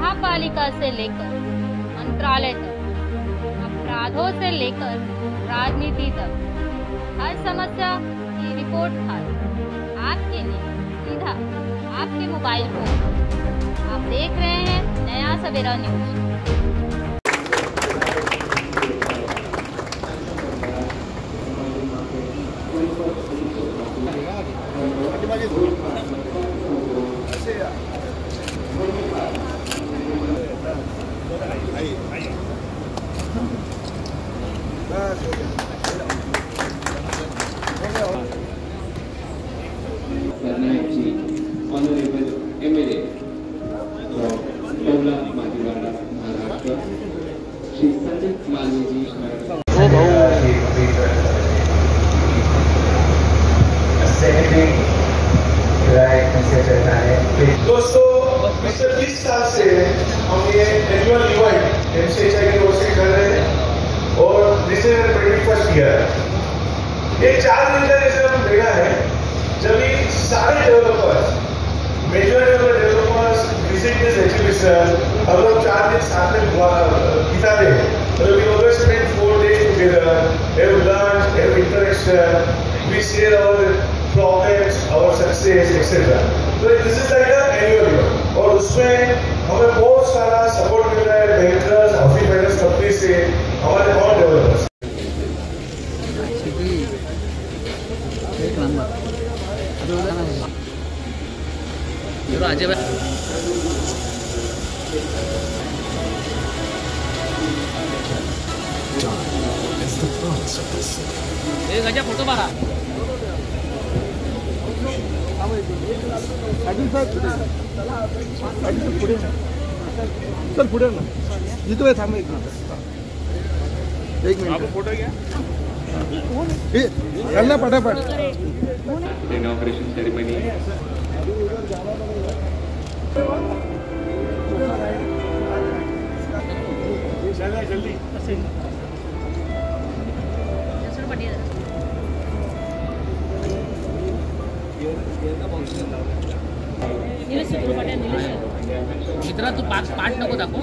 महापालिका से लेकर मंत्रालय तक, अपराधों से लेकर राजनीति तक, हर समस्या की रिपोर्ट कार्ड आपके लिए सीधा आपके मोबाइल फोन। आप देख रहे हैं नया सवेरा news. Honorable MLA from Pawla Madiwala, Maharashtra, Shri Sanjay Malviji. दोस्तों, पिछले 20 साल से हम ये एनुअल इवेंट MCHI की ओर से कर रहे हैं और दिस इज 21st ईयर। ये 4 दिन का जैसे हम देखा है, जब ये सारे developers, major developers visit this exhibition, अब लोग 4 दिन साथ में बिता रहे हैं। We always spend 4 days together, have lunch, have interaction, we share our problems, our success, etc. So this is like an annual event और उसमें हमें बहुत सारा सपोर्ट मिल रहा है बैंकर्स, हाउसिंग फाइनेंस कंपनी से, हमारे और डेवलपर्स। गजा फोटो मारा सर पुढे ना जिथे थांब एक मिनिट फोटो घ्या त्यांना पटापट Inauguration ceremony. जल्दी मित्रा तू पाठ नको दाखव।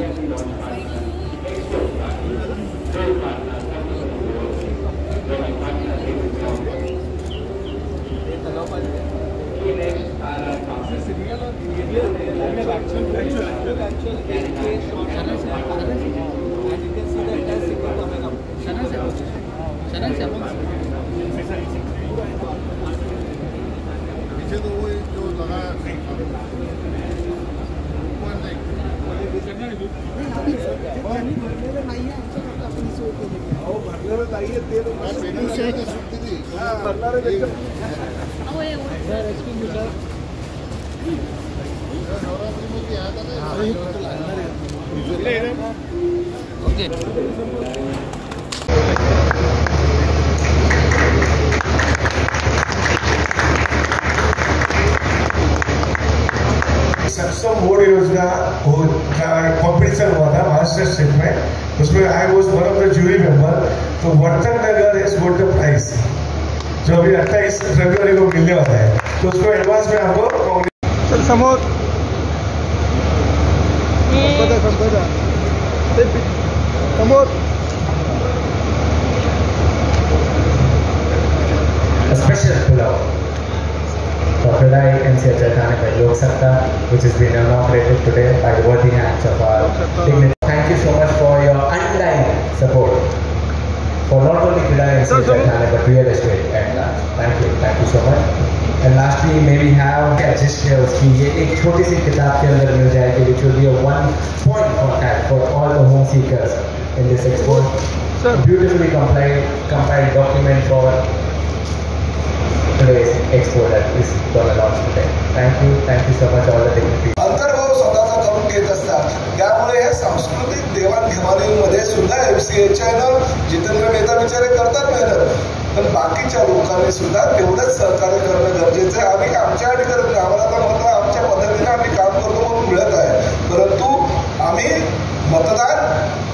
सक्षम बोर्ड योजना का कॉम्पिटिशन हुआ था महाराष्ट्र स्टेट में, उसमें I was one of the jury member. तो Vartan Nagar is got the prize जो अभी 28 फरवरी को मिलने वाला है, तो उसको एडवांस में आपको सर समोर समोर special pulao for Pillai MCHI Thaneka Lok Sabha, which has been inaugurated today by the worthy hands of our dignitaries. Thank you so much for your undying support for not only Pillai MCHI Thaneka but real estate at large. Thank you so much. And lastly, may we have gestures कि ये एक छोटी सी किताब के अंदर मिल जाएगी, which will be a one-point contact for all the home seekers in this expo. A beautifully compiled document for today's expo that is going to launch today. Thank you so much all the dignitaries. अंतर्भाव स्वतःचा करून घेत असतात, त्यामुळे हे सांस्कृतिक देवाणघेवाणीमध्ये सुद्धा MCHI Jitendra Mehta बिचारे करतात मेहनत, पण बाकीच्या लोकांनी सुद्धा तेवढंच सहकार्य करणं गरजेचं आहे। आम्ही आमच्यासाठी करत नाही, आम्हाला तर मात्र आमच्या पद्धतीने आम्ही काम करतो म्हणून मिळत आहे, परंतु आम्ही मतदान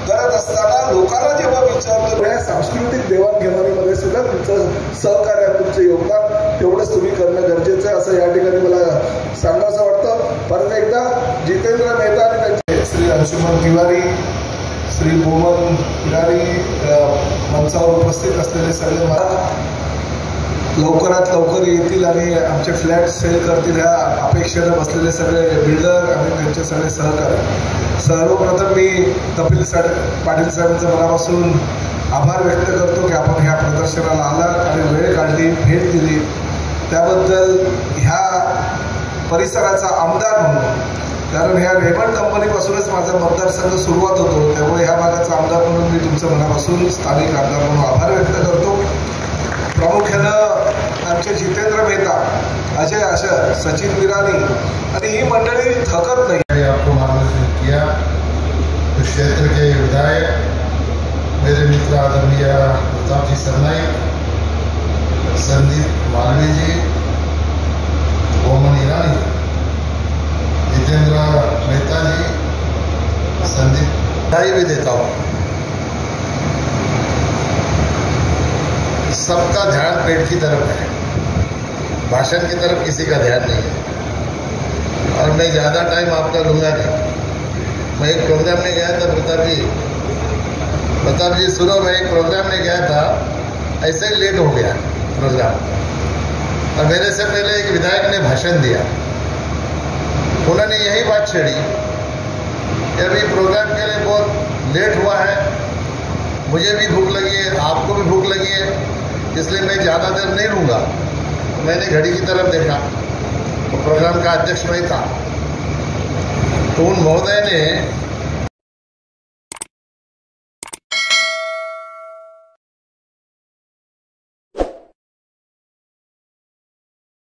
करत असताना लोकांना जेव्हा विचारतो या सांस्कृतिक देवाणघेवाणीमध्ये सुद्धा तुमचं सहकार्य, तुमचं योगदान तेवढंच तुम्ही करणं गरजेचं आहे, असं या ठिकाणी मला सांगावंसं वाटतं। परत एकदा जितेंद्र मेहता आणि त्यांचे श्री अंशुमन तिवारी, श्री बोमन हिरारी, मंचावर उपस्थित असलेले सगळे लवकरात लवकर येतील आणि आमचे फ्लॅट सेल करतील ह्या अपेक्षेने बसलेले सगळे बिल्डर आणि त्यांचे सगळे सहकारी. सर्वप्रथम मी कपिल पाटील साहेबांचं मनापासून आभार व्यक्त करतो की आपण ह्या प्रदर्शनाला आलात आणि वेळ काढली, भेट दिली. त्याबद्दल ह्या परिसराचा आमदार म्हणून, कारण ह्या रेमंड कंपनीपासूनच माझा मतदारसंघ सुरुवात होतो, त्यामुळे ह्या भागाचा आमदार म्हणून मी तुमचं मनापासून स्थानिक आमदार म्हणून आभार व्यक्त करतो. प्रामुख्यानं आमचे जितेंद्र मेहता, अजय आशर, सचिन विरानी आणि ही मंडळी थकत नाही. आपको मार्गदर्शन किया इस क्षेत्र के विधायक मेरे मित्र आदरणीय प्रताप जी सरनाईक, संदीप मालवीय जी, बोमन ईरानी, जितेंद्र मेहता जी, संदीप बधाई भी देता हूँ. सबका ध्यान पेट की तरफ है, भाषण की तरफ किसी का ध्यान नहीं है. और मैं ज़्यादा टाइम आपका लूँगा नहीं. मैं एक प्रोग्राम में गया था प्रताप जी सुनो, मैं एक प्रोग्राम में गया था, ऐसे ही लेट हो गया प्रोग्राम, और मेरे से पहले एक विधायक ने भाषण दिया. उन्होंने यही बात छेड़ी कि अभी प्रोग्राम के लिए बहुत लेट हुआ है, मुझे भी भूख लगी है, आपको भी भूख लगी है, इसलिए मैं ज़्यादा देर नहीं लूँगा. तो मैंने घड़ी की तरफ देखा तो प्रोग्राम का अध्यक्ष मैं था. तो उन महोदय ने